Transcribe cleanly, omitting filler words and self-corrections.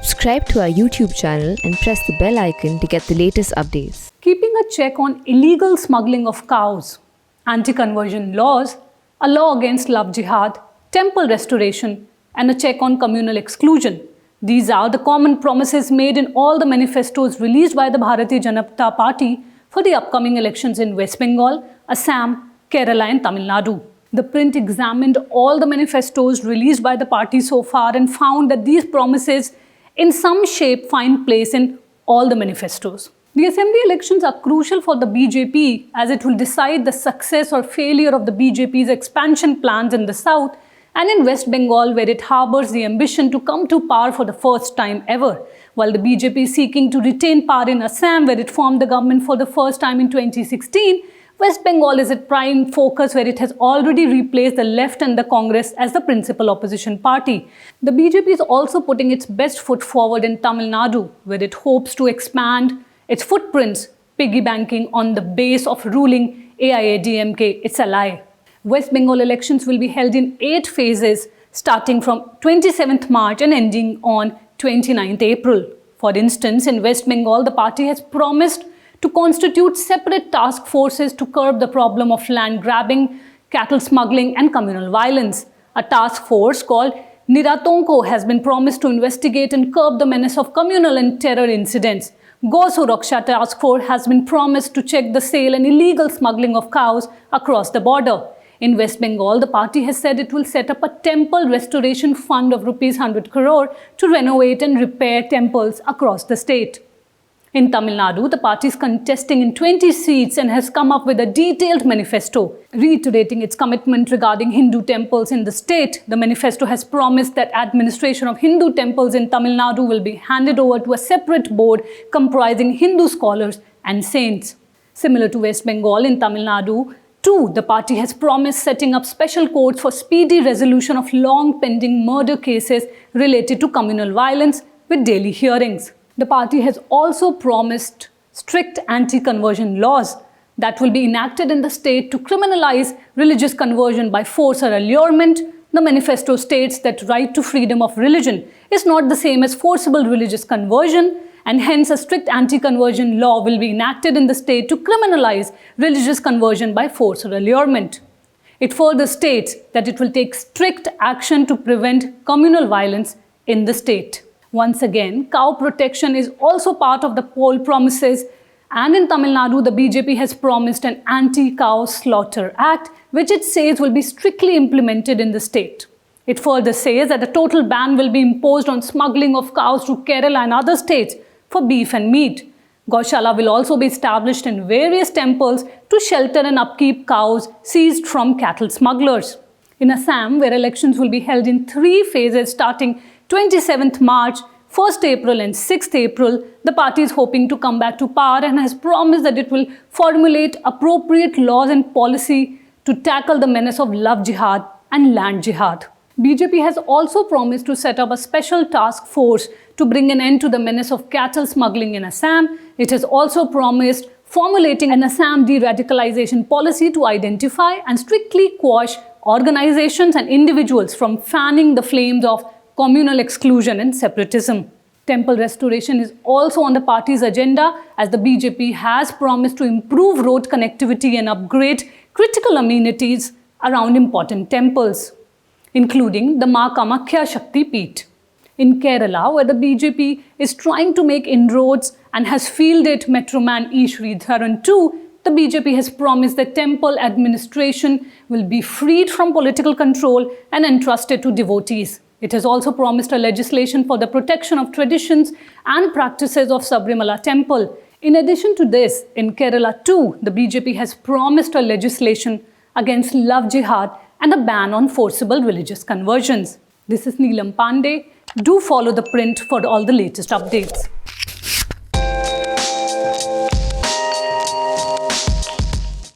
Subscribe to our YouTube channel and press the bell icon to get the latest updates. Keeping a check on illegal smuggling of cows, anti-conversion laws, a law against love jihad, temple restoration, and a check on communal exclusion. These are the common promises made in all the manifestos released by the Bharatiya Janata Party for the upcoming elections in West Bengal, Assam, Kerala, and Tamil Nadu. The print examined all the manifestos released by the party so far and found that these promises in some shape find place in all the manifestos. The assembly elections are crucial for the BJP as it will decide the success or failure of the BJP's expansion plans in the south and in West Bengal, where it harbors the ambition to come to power for the first time ever, while the BJP is seeking to retain power in Assam, where it formed the government for the first time in 2016. West Bengal is its prime focus, where it has already replaced the left and the Congress as the principal opposition party. The BJP is also putting its best foot forward in Tamil Nadu, where it hopes to expand its footprints, piggybanking on the base of ruling AIADMK, its ally. West Bengal elections will be held in 8 phases, starting from 27th March and ending on 29th April. For instance, in West Bengal, the party has promised to constitute separate task forces to curb the problem of land grabbing, cattle smuggling, and communal violence. A task force called Niratonko has been promised to investigate and curb the menace of communal and terror incidents. Go Suraksha Task Force has been promised to check the sale and illegal smuggling of cows across the border. In West Bengal, the party has said it will set up a temple restoration fund of Rs 100 crore to renovate and repair temples across the state. In Tamil Nadu, the party is contesting in 20 seats and has come up with a detailed manifesto. Reiterating its commitment regarding Hindu temples in the state, the manifesto has promised that administration of Hindu temples in Tamil Nadu will be handed over to a separate board comprising Hindu scholars and saints. Similar to West Bengal, in Tamil Nadu, too, the party has promised setting up special courts for speedy resolution of long-pending murder cases related to communal violence with daily hearings. The party has also promised strict anti-conversion laws that will be enacted in the state to criminalize religious conversion by force or allurement. The manifesto states that right to freedom of religion is not the same as forcible religious conversion, and hence a strict anti-conversion law will be enacted in the state to criminalize religious conversion by force or allurement. It further states that it will take strict action to prevent communal violence in the state. Once again, cow protection is also part of the poll promises, and in Tamil Nadu, the BJP has promised an Anti-Cow Slaughter Act, which it says will be strictly implemented in the state. It further says that a total ban will be imposed on smuggling of cows to Kerala and other states for beef and meat. Gaushala will also be established in various temples to shelter and upkeep cows seized from cattle smugglers. In Assam, where elections will be held in 3 phases starting 27th March, 1st April and 6th April, the party is hoping to come back to power and has promised that it will formulate appropriate laws and policy to tackle the menace of love jihad and land jihad. BJP has also promised to set up a special task force to bring an end to the menace of cattle smuggling in Assam. It has also promised formulating an Assam de-radicalization policy to identify and strictly quash organizations and individuals from fanning the flames of communal exclusion and separatism. Temple restoration is also on the party's agenda, as the BJP has promised to improve road connectivity and upgrade critical amenities around important temples, including the Ma Kamakhya Shakti Peeth. In Kerala, where the BJP is trying to make inroads and has fielded Metroman E. Sridharan too, the BJP has promised that temple administration will be freed from political control and entrusted to devotees. It has also promised a legislation for the protection of traditions and practices of Sabrimala temple. In addition to this, in Kerala too, the BJP has promised a legislation against love jihad and a ban on forcible religious conversions. This is Neelam Pandey. Do follow The Print for all the latest updates.